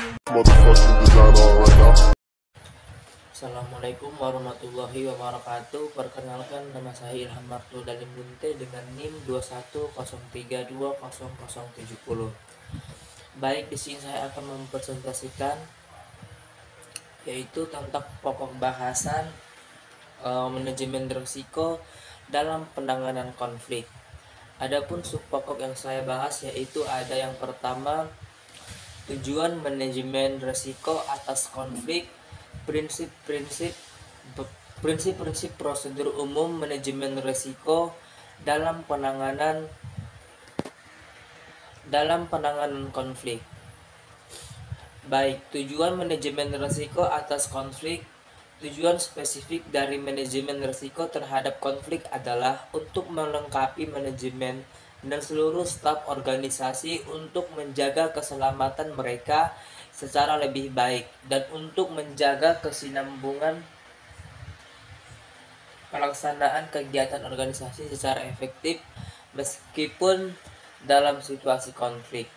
motherfucking designer right now. Assalamualaikum warahmatullahi wabarakatuh. Perkenalkan, nama saya Ilham Martul Dalim Bunte dengan NIM 210320070. Baik, di sini saya akan mempresentasikan yaitu tentang pokok bahasan manajemen risiko dalam penanganan konflik. Adapun subpokok yang saya bahas yaitu ada yang pertama, tujuan manajemen risiko atas konflik, prinsip-prinsip prosedur umum manajemen risiko dalam penanganan konflik. Baik, tujuan manajemen risiko atas konflik. Tujuan spesifik dari manajemen risiko terhadap konflik adalah untuk melengkapi manajemen dan seluruh staf organisasi untuk menjaga keselamatan mereka secara lebih baik dan untuk menjaga kesinambungan pelaksanaan kegiatan organisasi secara efektif meskipun dalam situasi konflik.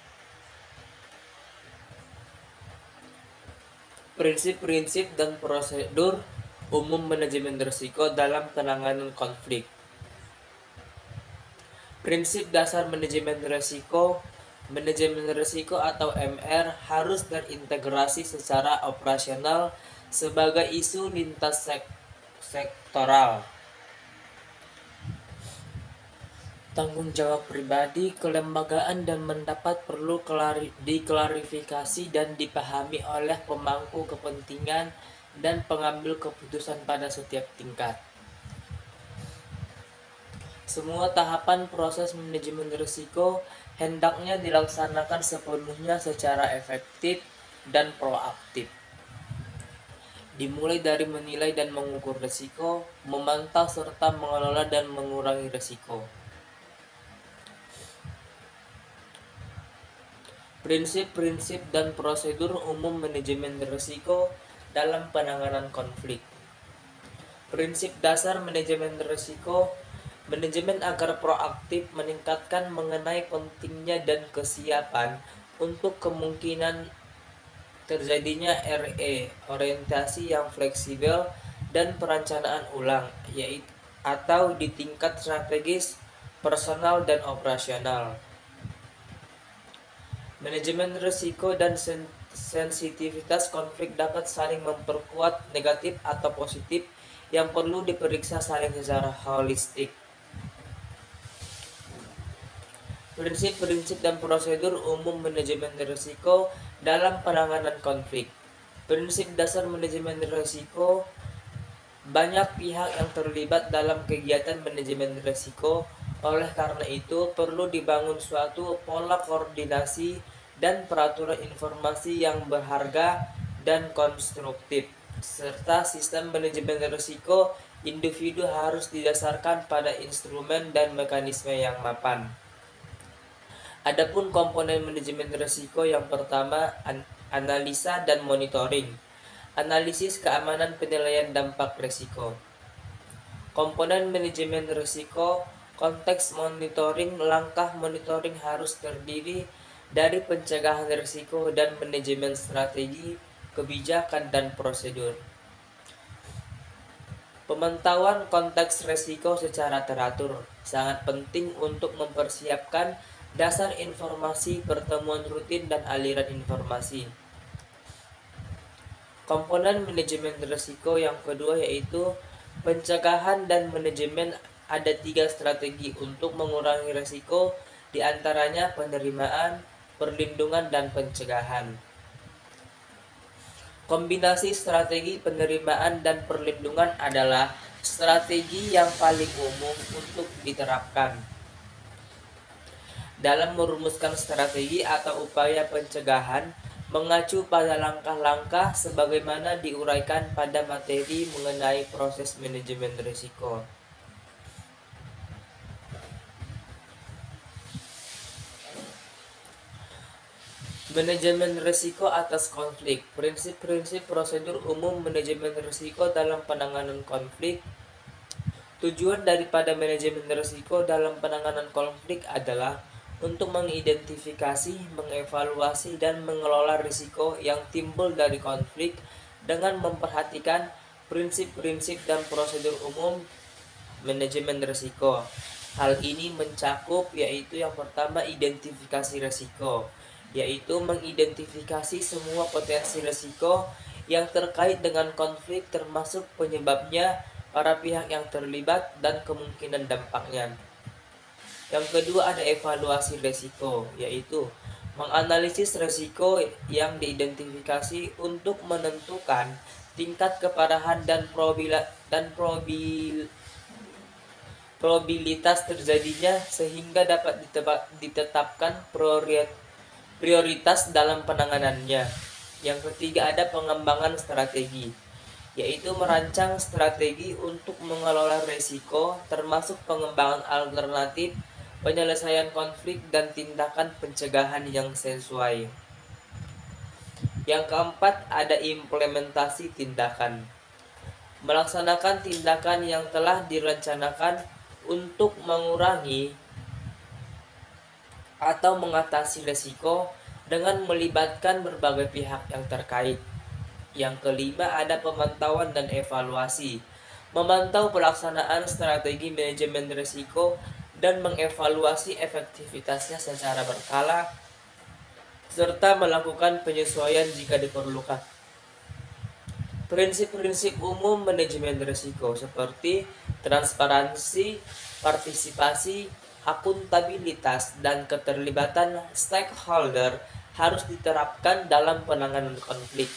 Prinsip-prinsip dan prosedur umum manajemen risiko dalam penanganan konflik. Prinsip dasar manajemen risiko atau MR harus terintegrasi secara operasional sebagai isu lintas sektoral. Tanggung jawab pribadi, kelembagaan, dan mendapat perlu diklarifikasi dan dipahami oleh pemangku kepentingan dan pengambil keputusan pada setiap tingkat. Semua tahapan proses manajemen risiko hendaknya dilaksanakan sepenuhnya secara efektif dan proaktif. Dimulai dari menilai dan mengukur risiko, memantau serta mengelola dan mengurangi risiko. Prinsip-prinsip dan prosedur umum manajemen risiko dalam penanganan konflik. Prinsip dasar manajemen risiko: manajemen agar proaktif meningkatkan mengenai pentingnya dan kesiapan untuk kemungkinan terjadinya RE, orientasi yang fleksibel dan perencanaan ulang, yaitu atau di tingkat strategis, personal, dan operasional. Manajemen risiko dan sensitivitas konflik dapat saling memperkuat, negatif atau positif, yang perlu diperiksa saling secara holistik. Prinsip-prinsip dan prosedur umum manajemen risiko dalam penanganan konflik. Prinsip dasar manajemen risiko: banyak pihak yang terlibat dalam kegiatan manajemen risiko. Oleh karena itu, perlu dibangun suatu pola koordinasi dan peraturan informasi yang berharga dan konstruktif, serta sistem manajemen risiko individu harus didasarkan pada instrumen dan mekanisme yang mapan. Adapun komponen manajemen risiko yang pertama, analisa dan monitoring. Analisis keamanan penilaian dampak risiko. Komponen manajemen risiko, konteks monitoring. Langkah monitoring harus terdiri dari pencegahan risiko dan manajemen strategi, kebijakan, dan prosedur. Pemantauan konteks risiko secara teratur sangat penting untuk mempersiapkan dasar informasi, pertemuan rutin, dan aliran informasi. Komponen manajemen risiko yang kedua yaitu pencegahan dan manajemen. Ada 3 strategi untuk mengurangi risiko, diantaranya penerimaan, perlindungan, dan pencegahan. Kombinasi strategi penerimaan dan perlindungan adalah strategi yang paling umum untuk diterapkan dalam merumuskan strategi atau upaya pencegahan, mengacu pada langkah-langkah sebagaimana diuraikan pada materi mengenai proses manajemen risiko. Manajemen risiko atas konflik. Prinsip-prinsip prosedur umum manajemen risiko dalam penanganan konflik. Tujuan daripada manajemen risiko dalam penanganan konflik adalah untuk mengidentifikasi, mengevaluasi, dan mengelola risiko yang timbul dari konflik dengan memperhatikan prinsip-prinsip dan prosedur umum manajemen risiko. Hal ini mencakup yaitu yang pertama identifikasi risiko, yaitu mengidentifikasi semua potensi risiko yang terkait dengan konflik termasuk penyebabnya, para pihak yang terlibat, dan kemungkinan dampaknya. Yang kedua ada evaluasi risiko, yaitu menganalisis risiko yang diidentifikasi untuk menentukan tingkat keparahan dan probabilitas terjadinya sehingga dapat ditetapkan prioritas dalam penanganannya. Yang ketiga ada pengembangan strategi, yaitu merancang strategi untuk mengelola risiko termasuk pengembangan alternatif, penyelesaian konflik, dan tindakan pencegahan yang sesuai. Yang keempat ada implementasi tindakan, melaksanakan tindakan yang telah direncanakan untuk mengurangi atau mengatasi risiko dengan melibatkan berbagai pihak yang terkait. Yang kelima ada pemantauan dan evaluasi, memantau pelaksanaan strategi manajemen risiko dan mengevaluasi efektivitasnya secara berkala serta melakukan penyesuaian jika diperlukan. Prinsip-prinsip umum manajemen risiko seperti transparansi, partisipasi, akuntabilitas, dan keterlibatan stakeholder harus diterapkan dalam penanganan konflik.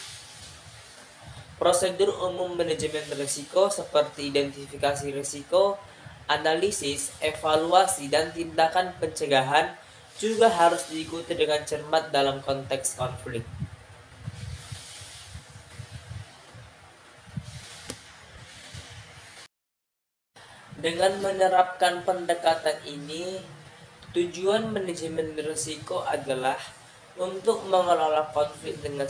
Prosedur umum manajemen risiko seperti identifikasi risiko, analisis, evaluasi, dan tindakan pencegahan juga harus diikuti dengan cermat dalam konteks konflik. Dengan menerapkan pendekatan ini, tujuan manajemen risiko adalah untuk mengelola konflik dengan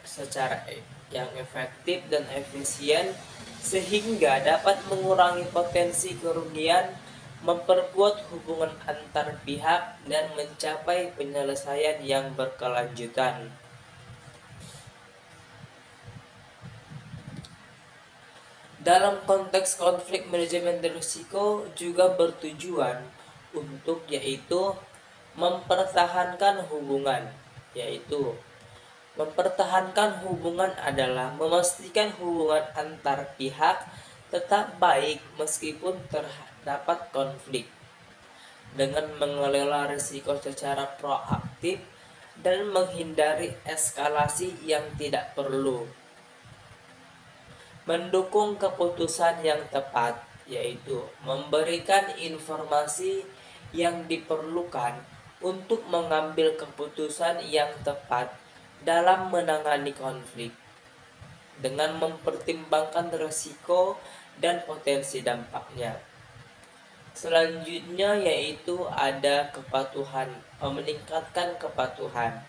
secara yang efektif dan efisien sehingga dapat mengurangi potensi kerugian, memperkuat hubungan antar pihak, dan mencapai penyelesaian yang berkelanjutan. Dalam konteks konflik, manajemen risiko juga bertujuan untuk yaitu mempertahankan hubungan, yaitu mempertahankan hubungan adalah memastikan hubungan antar pihak tetap baik meskipun terdapat konflik, dengan mengelola risiko secara proaktif dan menghindari eskalasi yang tidak perlu. Mendukung keputusan yang tepat, yaitu memberikan informasi yang diperlukan untuk mengambil keputusan yang tepat dalam menangani konflik, dengan mempertimbangkan risiko dan potensi dampaknya. Selanjutnya yaitu ada kepatuhan, meningkatkan kepatuhan.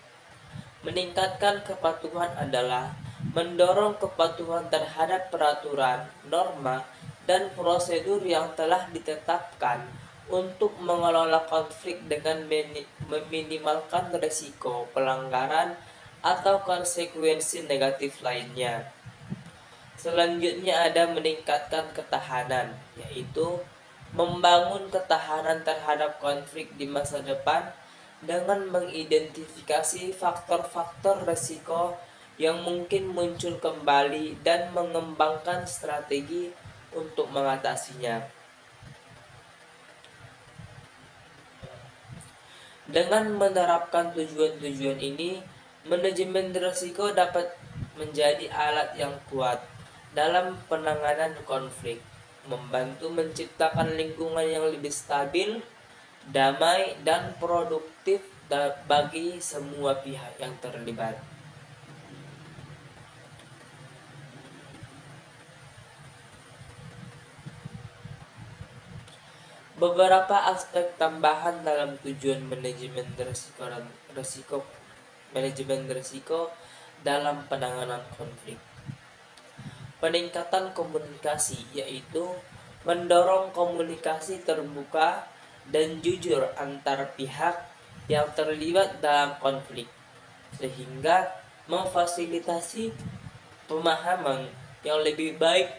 Meningkatkan kepatuhan adalah mendorong kepatuhan terhadap peraturan, norma, dan prosedur yang telah ditetapkan untuk mengelola konflik dengan meminimalkan risiko pelanggaran atau konsekuensi negatif lainnya. Selanjutnya ada meningkatkan ketahanan, yaitu membangun ketahanan terhadap konflik di masa depan dengan mengidentifikasi faktor-faktor risiko yang mungkin muncul kembali dan mengembangkan strategi untuk mengatasinya. Dengan menerapkan tujuan-tujuan ini, manajemen risiko dapat menjadi alat yang kuat dalam penanganan konflik, membantu menciptakan lingkungan yang lebih stabil, damai, dan produktif bagi semua pihak yang terlibat. Beberapa aspek tambahan dalam tujuan manajemen risiko dalam penanganan konflik. Peningkatan komunikasi, yaitu mendorong komunikasi terbuka dan jujur antar pihak yang terlibat dalam konflik, sehingga memfasilitasi pemahaman yang lebih baik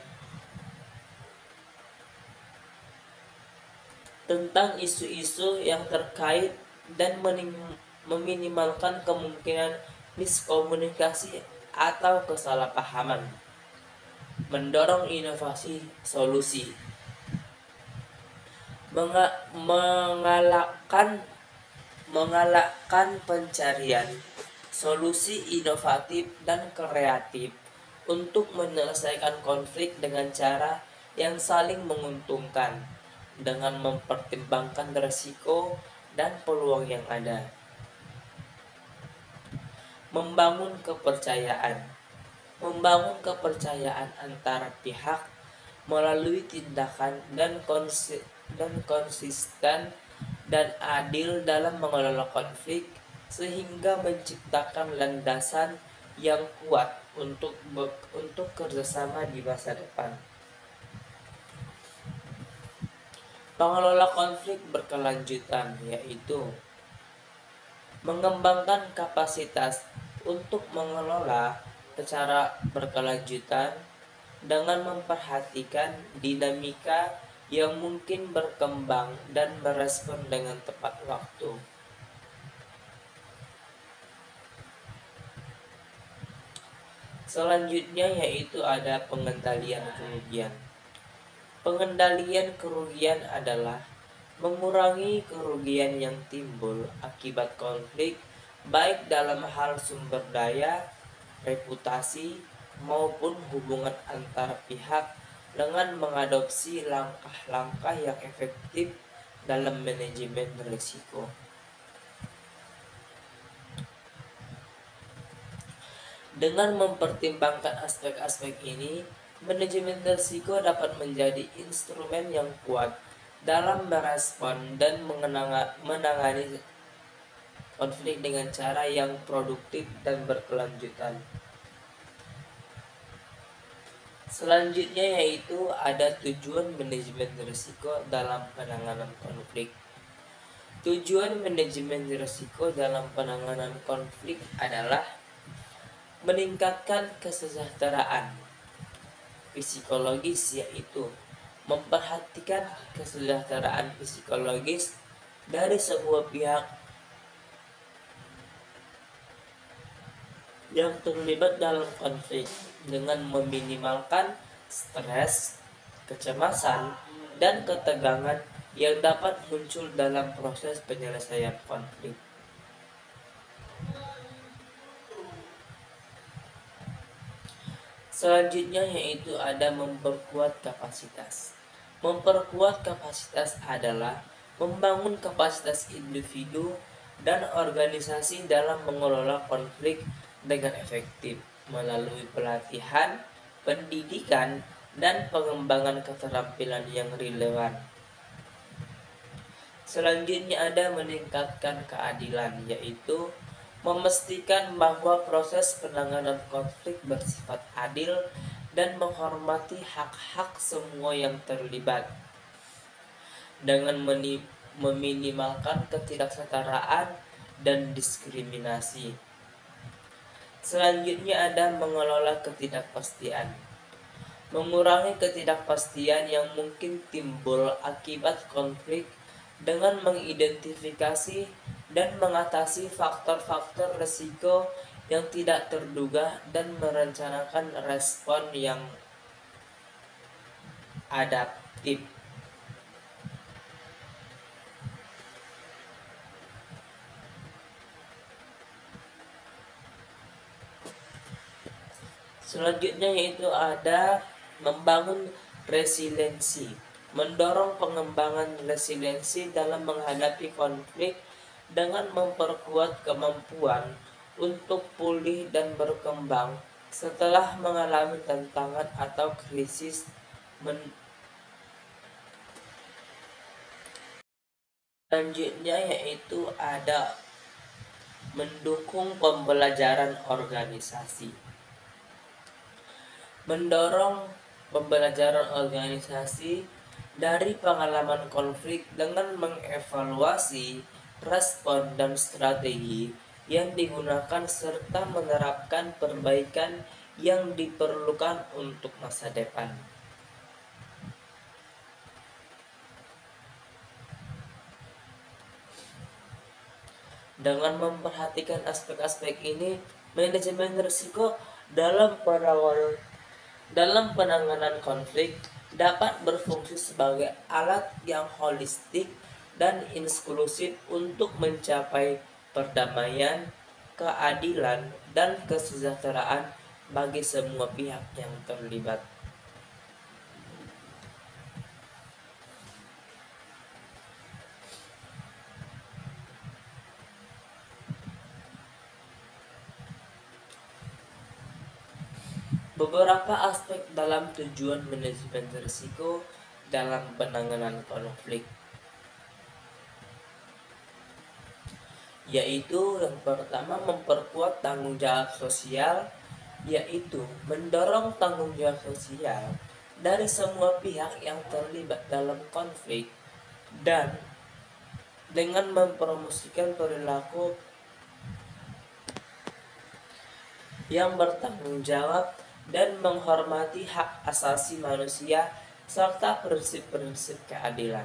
tentang isu-isu yang terkait dan meminimalkan kemungkinan miskomunikasi atau kesalahpahaman. Mendorong inovasi solusi, mengalahkan pencarian solusi inovatif dan kreatif untuk menyelesaikan konflik dengan cara yang saling menguntungkan dengan mempertimbangkan risiko dan peluang yang ada. Membangun kepercayaan antara pihak melalui tindakan dan konsisten dan adil dalam mengelola konflik, sehingga menciptakan landasan yang kuat untuk kerjasama di masa depan. Pengelola konflik berkelanjutan yaitu mengembangkan kapasitas untuk mengelola secara berkelanjutan dengan memperhatikan dinamika yang mungkin berkembang dan merespon dengan tepat waktu. Selanjutnya yaitu ada pengendalian kerugian. Pengendalian kerugian adalah mengurangi kerugian yang timbul akibat konflik, baik dalam hal sumber daya, reputasi, maupun hubungan antar pihak, dengan mengadopsi langkah-langkah yang efektif dalam manajemen risiko. Dengan mempertimbangkan aspek-aspek ini, manajemen risiko dapat menjadi instrumen yang kuat dalam merespon dan menangani konflik dengan cara yang produktif dan berkelanjutan. Selanjutnya yaitu ada tujuan manajemen risiko dalam penanganan konflik. Tujuan manajemen risiko dalam penanganan konflik adalah meningkatkan kesejahteraan psikologis, yaitu memperhatikan kesejahteraan psikologis dari sebuah pihak yang terlibat dalam konflik dengan meminimalkan stres, kecemasan, dan ketegangan yang dapat muncul dalam proses penyelesaian konflik. Selanjutnya yaitu ada memperkuat kapasitas. Memperkuat kapasitas adalah membangun kapasitas individu dan organisasi dalam mengelola konflik dengan efektif melalui pelatihan, pendidikan, dan pengembangan keterampilan yang relevan. Selanjutnya ada meningkatkan keadilan, yaitu memastikan bahwa proses penanganan konflik bersifat adil dan menghormati hak-hak semua yang terlibat dengan meminimalkan ketidaksetaraan dan diskriminasi. Selanjutnya ada mengelola ketidakpastian. Mengurangi ketidakpastian yang mungkin timbul akibat konflik dengan mengidentifikasi dan mengatasi faktor-faktor risiko yang tidak terduga dan merencanakan respon yang adaptif. Selanjutnya yaitu ada membangun resiliensi, mendorong pengembangan resiliensi dalam menghadapi konflik dengan memperkuat kemampuan untuk pulih dan berkembang setelah mengalami tantangan atau krisis. Selanjutnya yaitu ada mendukung pembelajaran organisasi. Mendorong pembelajaran organisasi dari pengalaman konflik dengan mengevaluasi respon, dan strategi yang digunakan serta menerapkan perbaikan yang diperlukan untuk masa depan. Dengan memperhatikan aspek-aspek ini, manajemen risiko dalam penanganan konflik dapat berfungsi sebagai alat yang holistik dan inklusif untuk mencapai perdamaian, keadilan, dan kesejahteraan bagi semua pihak yang terlibat. Beberapa aspek dalam tujuan manajemen risiko dalam penanganan konflik, yaitu yang pertama memperkuat tanggung jawab sosial, yaitu mendorong tanggung jawab sosial dari semua pihak yang terlibat dalam konflik dan dengan mempromosikan perilaku yang bertanggung jawab dan menghormati hak asasi manusia serta prinsip-prinsip keadilan.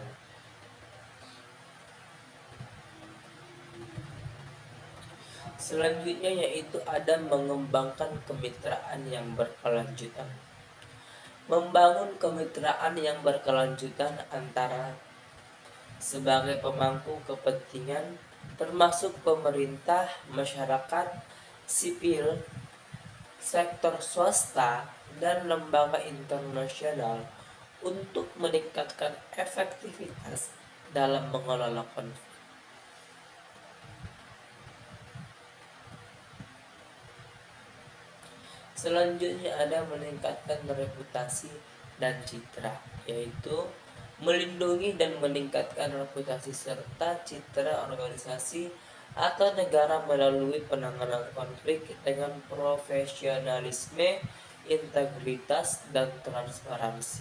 Selanjutnya yaitu ada mengembangkan kemitraan yang berkelanjutan. Membangun kemitraan yang berkelanjutan antara sebagai pemangku kepentingan termasuk pemerintah, masyarakat sipil, sektor swasta, dan lembaga internasional untuk meningkatkan efektivitas dalam mengelola konflik. Selanjutnya ada meningkatkan reputasi dan citra, yaitu melindungi dan meningkatkan reputasi serta citra organisasi atau negara melalui penanganan konflik dengan profesionalisme, integritas, dan transparansi.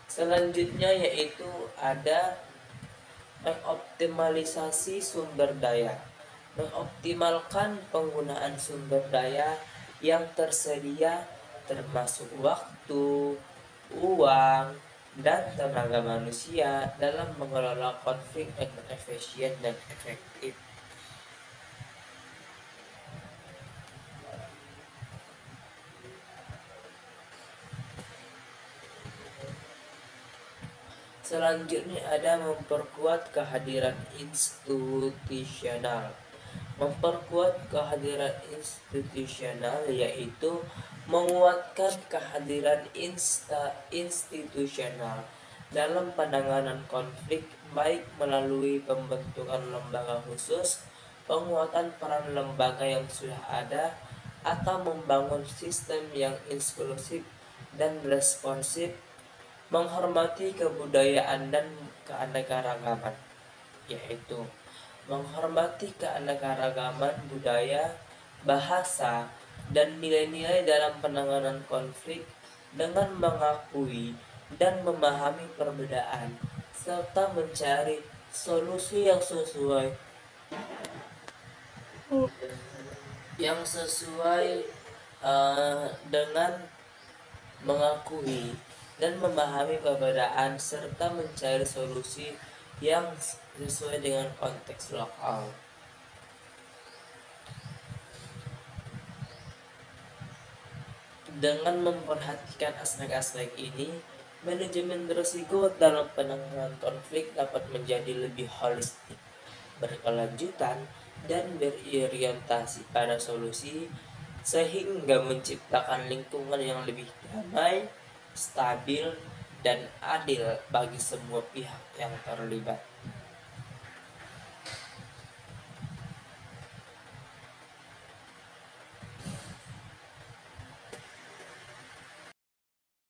Selanjutnya yaitu ada mengoptimalisasi sumber daya, mengoptimalkan penggunaan sumber daya yang tersedia termasuk waktu, uang, dan tenaga manusia dalam mengelola konflik dengan efisien dan efektif. Selanjutnya ada memperkuat kehadiran institusional. Memperkuat kehadiran institusional yaitu menguatkan kehadiran institusional dalam penanganan konflik baik melalui pembentukan lembaga khusus, penguatan peran lembaga yang sudah ada, atau membangun sistem yang inklusif dan responsif, menghormati kebudayaan dan keanekaragaman, yaitu menghormati keanekaragaman budaya, bahasa, dan nilai-nilai dalam penanganan konflik dengan mengakui dan memahami perbedaan serta mencari solusi yang sesuai dengan mengakui dan memahami perbedaan serta mencari solusi yang sesuai dengan konteks lokal. Dengan memperhatikan aspek-aspek ini, manajemen risiko dalam penanganan konflik dapat menjadi lebih holistik, berkelanjutan, dan berorientasi pada solusi sehingga menciptakan lingkungan yang lebih damai, stabil, dan adil bagi semua pihak yang terlibat.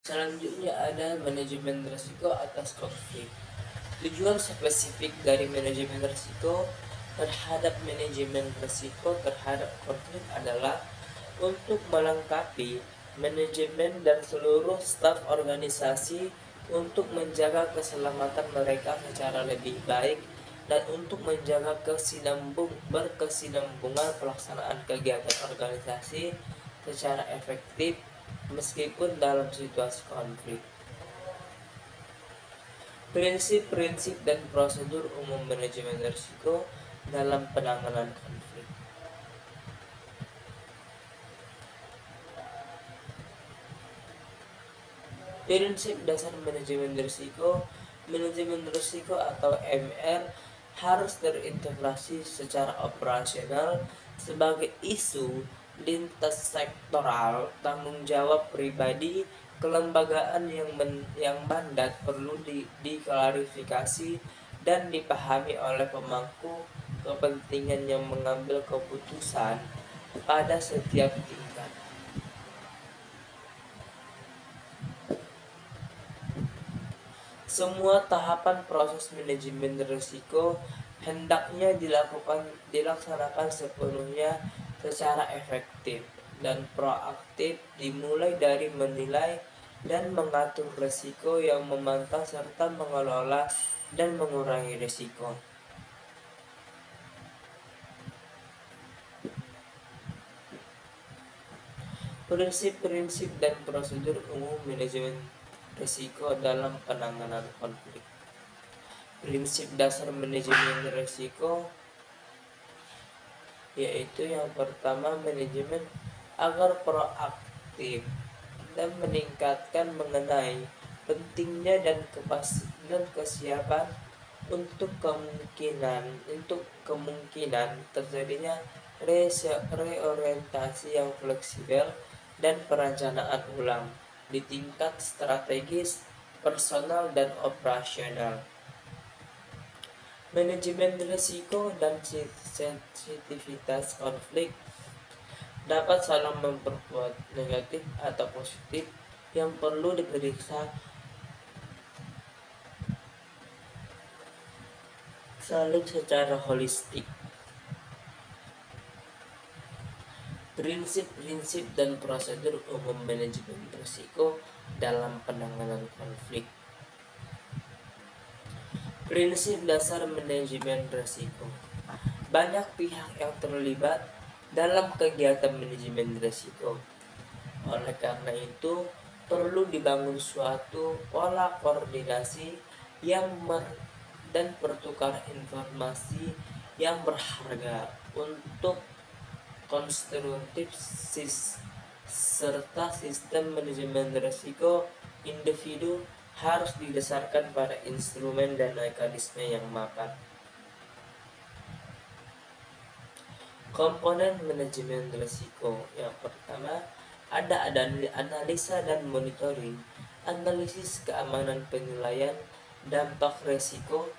Selanjutnya ada manajemen risiko atas konflik. Tujuan spesifik dari manajemen risiko terhadap manajemen risiko terhadap konflik adalah untuk melengkapi manajemen dan seluruh staf organisasi untuk menjaga keselamatan mereka secara lebih baik dan untuk menjaga berkesinambungan pelaksanaan kegiatan organisasi secara efektif meskipun dalam situasi konflik. Prinsip-prinsip dan prosedur umum manajemen risiko dalam penanganan konflik. Prinsip dasar manajemen risiko atau MR harus terintegrasi secara operasional sebagai isu lintas sektoral, tanggung jawab pribadi, kelembagaan yang mandat perlu diklarifikasi dan dipahami oleh pemangku kepentingan yang mengambil keputusan pada setiap tingkat. Semua tahapan proses manajemen risiko hendaknya dilaksanakan sepenuhnya secara efektif dan proaktif, dimulai dari menilai dan mengatur risiko yang memantau serta mengelola dan mengurangi risiko. Prinsip-prinsip dan prosedur umum manajemen risiko dalam penanganan konflik. Prinsip dasar manajemen risiko yaitu yang pertama, manajemen agar proaktif dan meningkatkan mengenai pentingnya dan kesiapan untuk kemungkinan terjadinya reorientasi yang fleksibel dan perencanaan ulang di tingkat strategis, personal, dan operasional. Manajemen risiko dan sensitivitas konflik dapat saling memperkuat, negatif atau positif, yang perlu diperiksa saling secara holistik. Prinsip-prinsip dan prosedur umum manajemen risiko dalam penanganan konflik. Prinsip dasar manajemen risiko. Banyak pihak yang terlibat dalam kegiatan manajemen risiko. Oleh karena itu, perlu dibangun suatu pola koordinasi dan pertukaran informasi yang berharga untuk konstruktif serta sistem manajemen risiko individu harus didasarkan pada instrumen dan mekanisme yang mapan. Komponen manajemen risiko yang pertama ada analisa dan monitoring, analisis keamanan penilaian dampak risiko,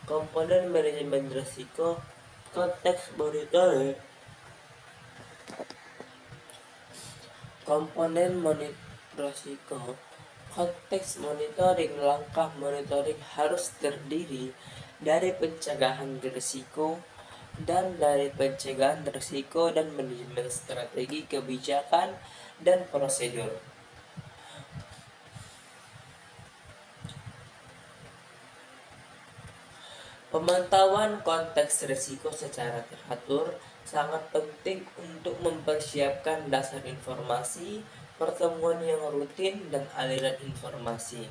komponen manajemen risiko, konteks monitoring, komponen risiko. Konteks monitoring. Langkah monitoring harus terdiri dari pencegahan risiko dan manajemen strategi kebijakan dan prosedur. Pemantauan konteks risiko secara teratur sangat penting untuk mempersiapkan dasar informasi, pertemuan yang rutin, dan aliran informasi.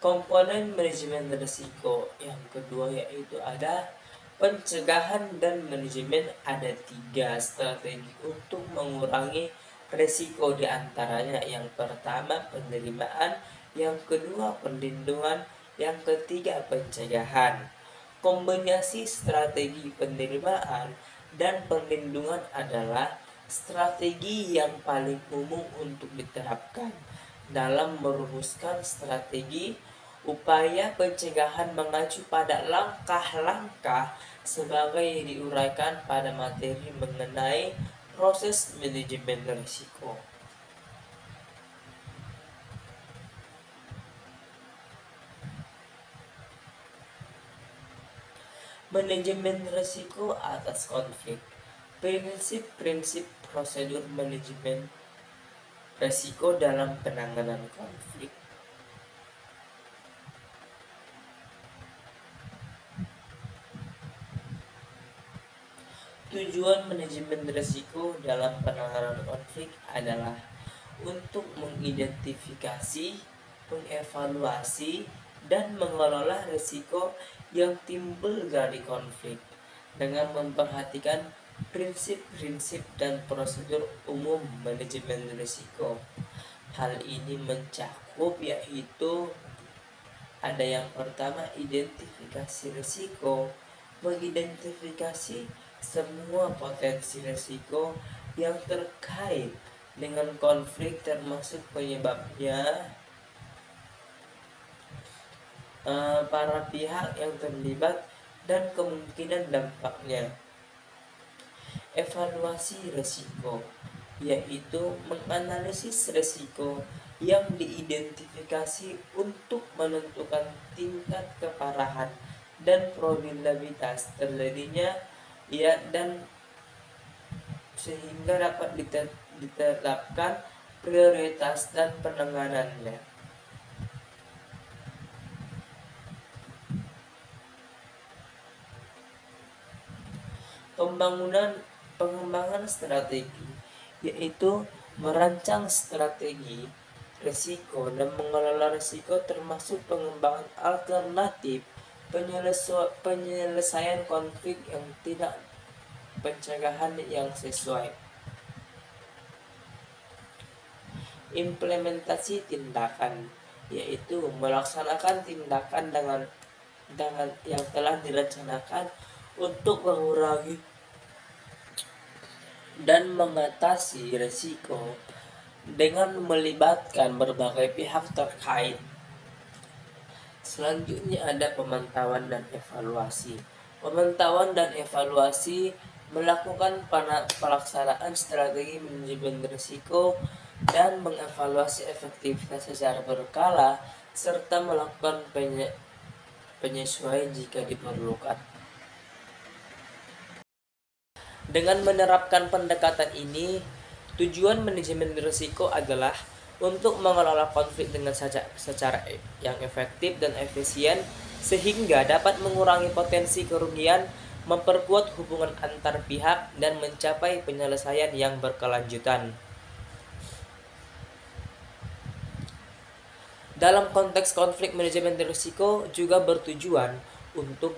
Komponen manajemen risiko yang kedua yaitu ada pencegahan dan manajemen. Ada 3 strategi untuk mengurangi risiko, diantaranya yang pertama penerimaan, yang kedua perlindungan, yang ketiga pencegahan. Kombinasi strategi penerimaan dan perlindungan adalah strategi yang paling umum untuk diterapkan dalam merumuskan strategi. Upaya pencegahan mengacu pada langkah-langkah sebagai diuraikan pada materi mengenai proses manajemen risiko. Manajemen risiko atas konflik. Prinsip-prinsip prosedur manajemen resiko dalam penanganan konflik. Tujuan manajemen risiko dalam penanganan konflik adalah untuk mengidentifikasi, mengevaluasi, dan mengelola risiko yang timbul dari konflik dengan memperhatikan prinsip-prinsip dan prosedur umum manajemen risiko. Hal ini mencakup yaitu ada yang pertama, identifikasi risiko, mengidentifikasi semua potensi risiko yang terkait dengan konflik termasuk penyebabnya, para pihak yang terlibat, dan kemungkinan dampaknya. Evaluasi risiko yaitu menganalisis risiko yang diidentifikasi untuk menentukan tingkat keparahan dan probabilitas terjadinya dan sehingga dapat ditetapkan prioritas dan penanganannya. Pengembangan strategi yaitu merancang strategi risiko dan mengelola risiko termasuk pengembangan alternatif penyelesaian konflik yang tidak pencegahan yang sesuai. Implementasi tindakan yaitu melaksanakan tindakan dengan yang telah direncanakan untuk mengurangi dan mengatasi risiko dengan melibatkan berbagai pihak terkait. Selanjutnya ada pemantauan dan evaluasi. Pemantauan dan evaluasi melakukan pelaksanaan strategi manajemen risiko dan mengevaluasi efektivitas secara berkala serta melakukan penyesuaian jika diperlukan. Dengan menerapkan pendekatan ini, tujuan manajemen risiko adalah untuk mengelola konflik dengan secara yang efektif dan efisien sehingga dapat mengurangi potensi kerugian, memperkuat hubungan antar pihak, dan mencapai penyelesaian yang berkelanjutan. Dalam konteks konflik, manajemen risiko juga bertujuan untuk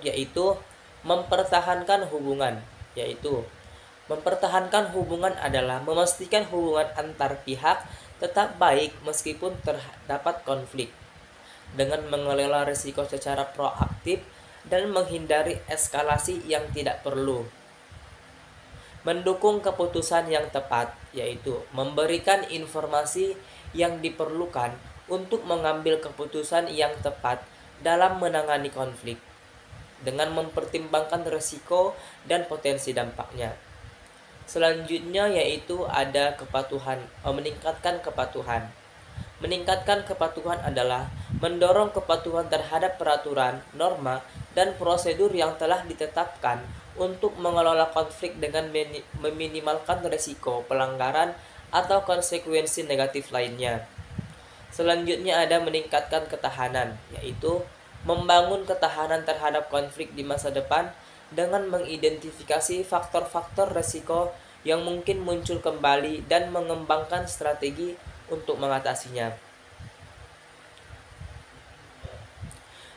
mempertahankan hubungan, mempertahankan hubungan adalah memastikan hubungan antar pihak tetap baik meskipun terdapat konflik, dengan mengelola risiko secara proaktif dan menghindari eskalasi yang tidak perlu. Mendukung keputusan yang tepat, yaitu memberikan informasi yang diperlukan untuk mengambil keputusan yang tepat dalam menangani konflik, dengan mempertimbangkan risiko dan potensi dampaknya. Selanjutnya yaitu ada meningkatkan kepatuhan. Meningkatkan kepatuhan adalah mendorong kepatuhan terhadap peraturan, norma, dan prosedur yang telah ditetapkan untuk mengelola konflik dengan meminimalkan risiko pelanggaran atau konsekuensi negatif lainnya. Selanjutnya ada meningkatkan ketahanan, yaitu membangun ketahanan terhadap konflik di masa depan dengan mengidentifikasi faktor-faktor risiko yang mungkin muncul kembali dan mengembangkan strategi untuk mengatasinya.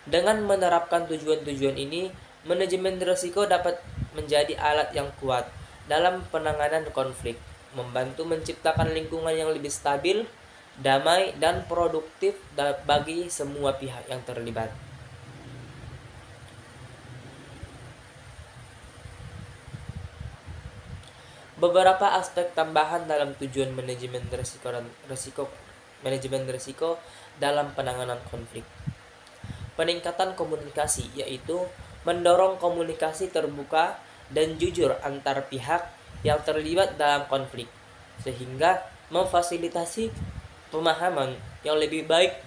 Dengan menerapkan tujuan-tujuan ini, manajemen risiko dapat menjadi alat yang kuat dalam penanganan konflik, membantu menciptakan lingkungan yang lebih stabil, damai, dan produktif bagi semua pihak yang terlibat. Beberapa aspek tambahan dalam tujuan manajemen risiko dalam penanganan konflik. Peningkatan komunikasi, yaitu mendorong komunikasi terbuka dan jujur antar pihak yang terlibat dalam konflik, sehingga memfasilitasi pemahaman yang lebih baik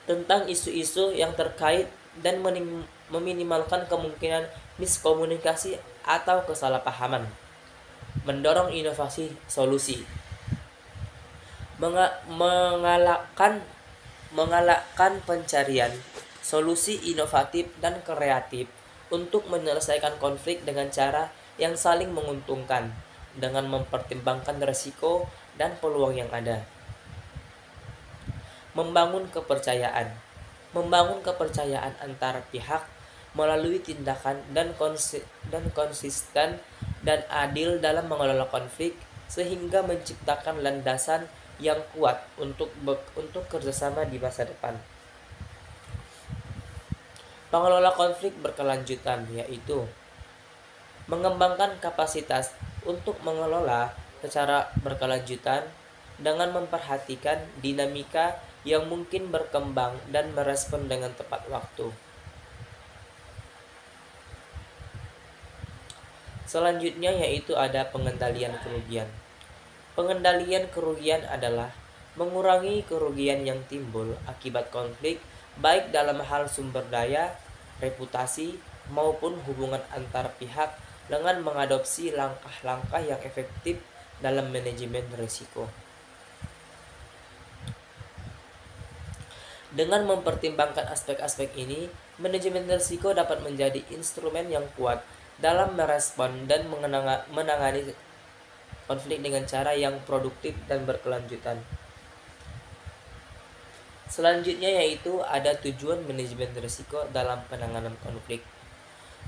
tentang isu-isu yang terkait dan meminimalkan kemungkinan miskomunikasi atau kesalahpahaman, mendorong inovasi solusi, mengalahkan pencarian solusi inovatif dan kreatif untuk menyelesaikan konflik dengan cara yang saling menguntungkan dengan mempertimbangkan risiko dan peluang yang ada. Membangun kepercayaan antar pihak melalui tindakan dan konsisten dan adil dalam mengelola konflik sehingga menciptakan landasan yang kuat untuk kerjasama di masa depan. Pengelola konflik berkelanjutan yaitu mengembangkan kapasitas untuk mengelola secara berkelanjutan dengan memperhatikan dinamika yang mungkin berkembang dan merespon dengan tepat waktu. Selanjutnya yaitu ada pengendalian kerugian. Pengendalian kerugian adalah mengurangi kerugian yang timbul akibat konflik baik dalam hal sumber daya, reputasi, maupun hubungan antar pihak dengan mengadopsi langkah-langkah yang efektif dalam manajemen risiko. Dengan mempertimbangkan aspek-aspek ini, manajemen risiko dapat menjadi instrumen yang kuat dalam merespon dan menangani konflik dengan cara yang produktif dan berkelanjutan. Selanjutnya yaitu ada tujuan manajemen risiko dalam penanganan konflik.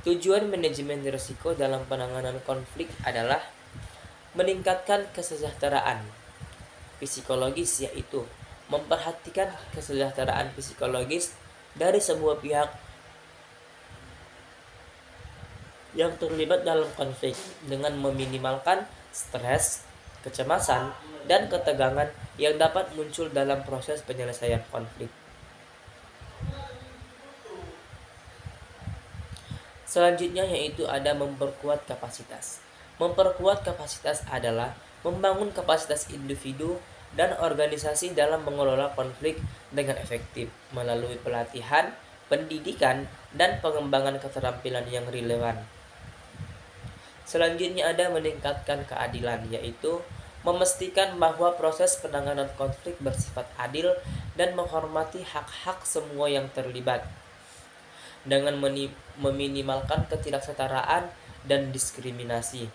Tujuan manajemen risiko dalam penanganan konflik adalah meningkatkan kesejahteraan psikologis, yaitu memperhatikan kesejahteraan psikologis dari semua pihak yang terlibat dalam konflik dengan meminimalkan stres, kecemasan, dan ketegangan yang dapat muncul dalam proses penyelesaian konflik. Selanjutnya yaitu ada memperkuat kapasitas. Memperkuat kapasitas adalah membangun kapasitas individu dan organisasi dalam mengelola konflik dengan efektif melalui pelatihan, pendidikan, dan pengembangan keterampilan yang relevan. Selanjutnya ada meningkatkan keadilan, yaitu memastikan bahwa proses penanganan konflik bersifat adil dan menghormati hak-hak semua yang terlibat dengan meminimalkan ketidaksetaraan dan diskriminasi.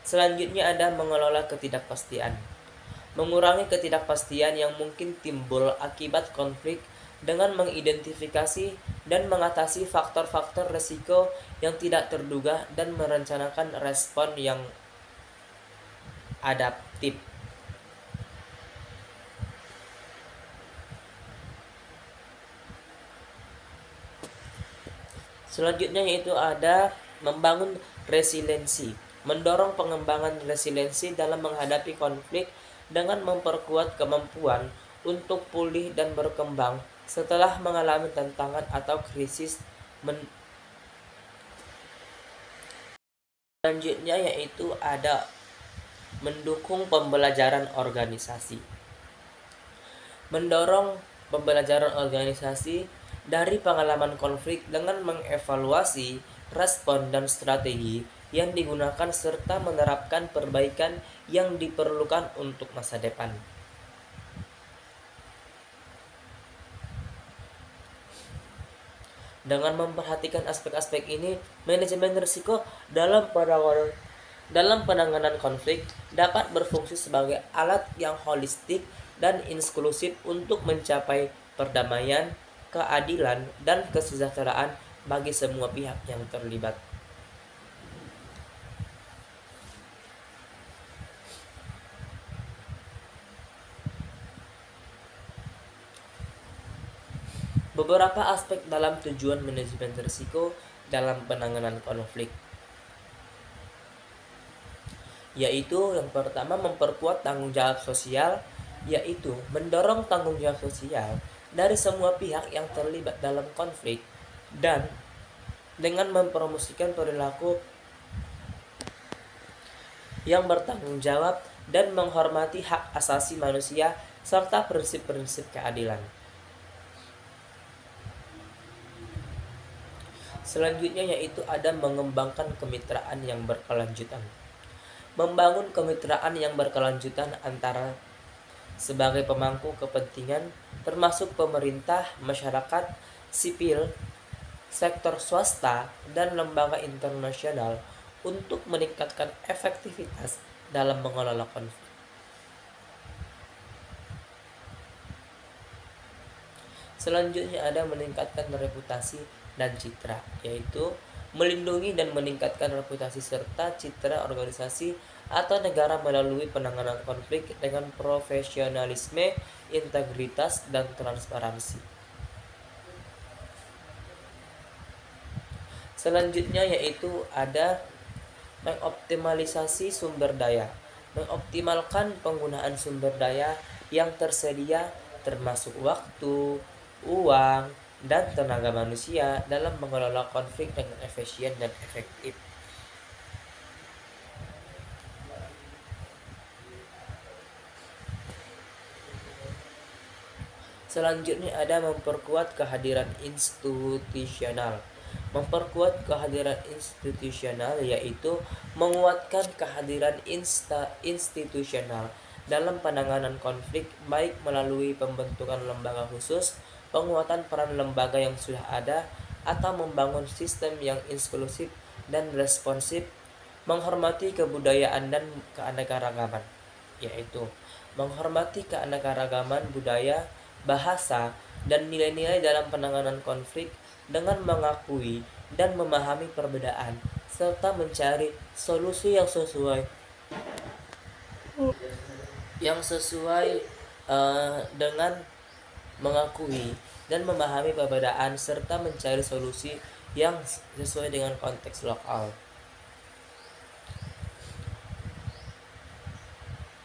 Selanjutnya ada mengelola ketidakpastian. Mengurangi ketidakpastian yang mungkin timbul akibat konflik dengan mengidentifikasi dan mengatasi faktor-faktor risiko yang tidak terduga dan merencanakan respon yang adaptif. Selanjutnya yaitu ada membangun resiliensi. Mendorong pengembangan resiliensi dalam menghadapi konflik dengan memperkuat kemampuan untuk pulih dan berkembang setelah mengalami tantangan atau krisis. Selanjutnya yaitu ada mendukung pembelajaran organisasi. Mendorong pembelajaran organisasi dari pengalaman konflik dengan mengevaluasi respon dan strategi yang digunakan serta menerapkan perbaikan yang diperlukan untuk masa depan. Dengan memperhatikan aspek-aspek ini, manajemen risiko dalam penanganan konflik dapat berfungsi sebagai alat yang holistik dan inklusif untuk mencapai perdamaian, keadilan, dan kesejahteraan bagi semua pihak yang terlibat. Beberapa aspek dalam tujuan manajemen risiko dalam penanganan konflik, yaitu yang pertama memperkuat tanggung jawab sosial, yaitu mendorong tanggung jawab sosial dari semua pihak yang terlibat dalam konflik dan dengan mempromosikan perilaku yang bertanggung jawab dan menghormati hak asasi manusia serta prinsip-prinsip keadilan. Selanjutnya yaitu ada mengembangkan kemitraan yang berkelanjutan. Membangun kemitraan yang berkelanjutan antara sebagai pemangku kepentingan termasuk pemerintah, masyarakat sipil, sektor swasta, dan lembaga internasional untuk meningkatkan efektivitas dalam mengelola konflik. Selanjutnya ada meningkatkan reputasi dan citra, yaitu melindungi dan meningkatkan reputasi serta citra organisasi atau negara melalui penanganan konflik dengan profesionalisme, integritas, dan transparansi. Selanjutnya yaitu ada mengoptimalisasi sumber daya, mengoptimalkan penggunaan sumber daya yang tersedia termasuk waktu, uang, dan tenaga manusia dalam mengelola konflik dengan efisien dan efektif. Selanjutnya ada memperkuat kehadiran institusional. Memperkuat kehadiran institusional yaitu menguatkan kehadiran institusional dalam penanganan konflik baik melalui pembentukan lembaga khusus, penguatan peran lembaga yang sudah ada, atau membangun sistem yang inklusif dan responsif, menghormati kebudayaan dan keanekaragaman, yaitu menghormati keanekaragaman budaya, bahasa, dan nilai-nilai dalam penanganan konflik dengan mengakui dan memahami perbedaan serta mencari solusi yang sesuai dengan mengakui dan memahami perbedaan serta mencari solusi yang sesuai dengan konteks lokal.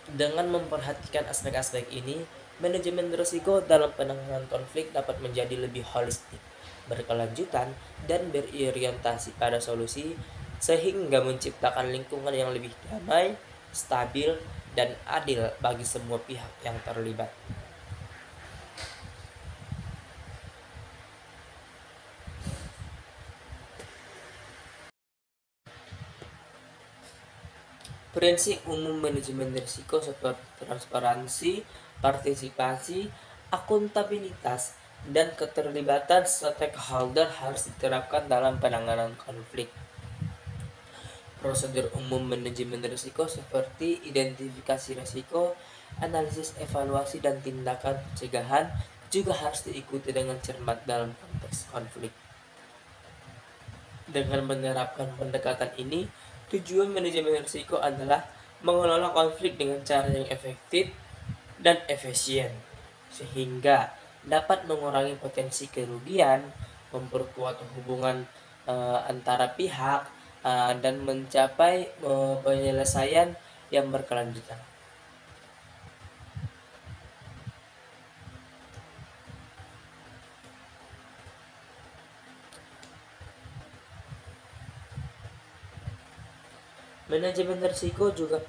Dengan memperhatikan aspek-aspek ini, manajemen risiko dalam penanganan konflik dapat menjadi lebih holistik, berkelanjutan, dan berorientasi pada solusi sehingga menciptakan lingkungan yang lebih damai, stabil, dan adil bagi semua pihak yang terlibat. Prinsip umum manajemen risiko seperti transparansi, partisipasi, akuntabilitas, dan keterlibatan stakeholder harus diterapkan dalam penanganan konflik. Prosedur umum manajemen risiko seperti identifikasi risiko, analisis evaluasi, dan tindakan pencegahan juga harus diikuti dengan cermat dalam konteks konflik. Dengan menerapkan pendekatan ini, tujuan manajemen risiko adalah mengelola konflik dengan cara yang efektif dan efisien, sehingga dapat mengurangi potensi kerugian, memperkuat hubungan antara pihak, dan mencapai penyelesaian yang berkelanjutan. Manajemen risiko juga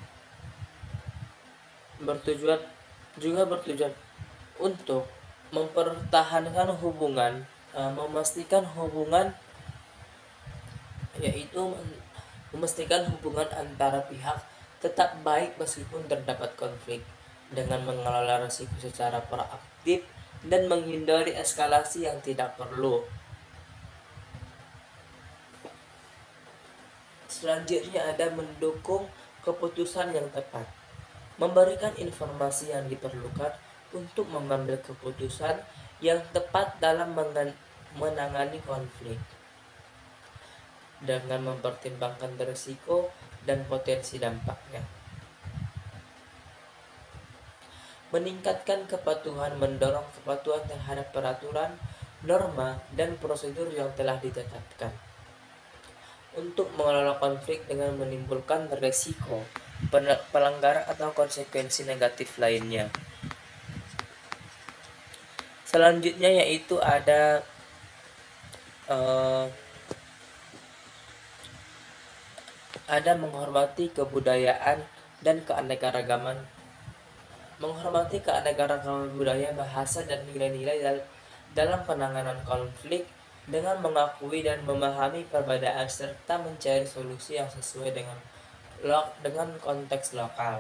bertujuan untuk mempertahankan hubungan, memastikan hubungan antara pihak tetap baik meskipun terdapat konflik, dengan mengelola risiko secara proaktif dan menghindari eskalasi yang tidak perlu. Selanjutnya ada mendukung keputusan yang tepat, memberikan informasi yang diperlukan untuk mengambil keputusan yang tepat dalam menangani konflik, dengan mempertimbangkan risiko dan potensi dampaknya. Meningkatkan kepatuhan, mendorong kepatuhan terhadap peraturan, norma, dan prosedur yang telah ditetapkan. Untuk mengelola konflik dengan menimbulkan risiko, pelanggaran atau konsekuensi negatif lainnya. Selanjutnya yaitu ada menghormati kebudayaan dan keanekaragaman. Menghormati keanekaragaman budaya, bahasa, dan nilai-nilai dalam penanganan konflik dengan mengakui dan memahami perbedaan serta mencari solusi yang sesuai dengan konteks lokal.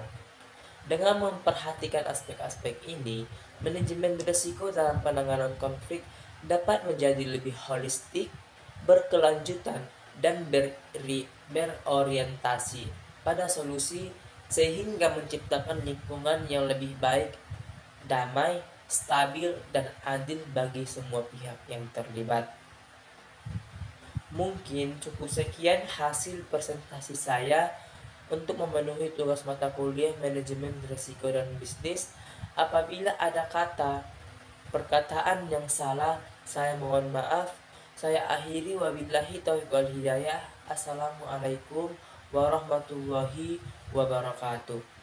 Dengan memperhatikan aspek-aspek ini, manajemen risiko dalam penanganan konflik dapat menjadi lebih holistik, berkelanjutan, dan berorientasi pada solusi sehingga menciptakan lingkungan yang lebih baik, damai, stabil, dan adil bagi semua pihak yang terlibat. Mungkin cukup sekian hasil presentasi saya untuk memenuhi tugas mata kuliah manajemen risiko dan bisnis. Apabila ada perkataan yang salah, saya mohon maaf. Saya akhiri, wabillahi taufiq wal hidayah. Assalamualaikum warahmatullahi wabarakatuh.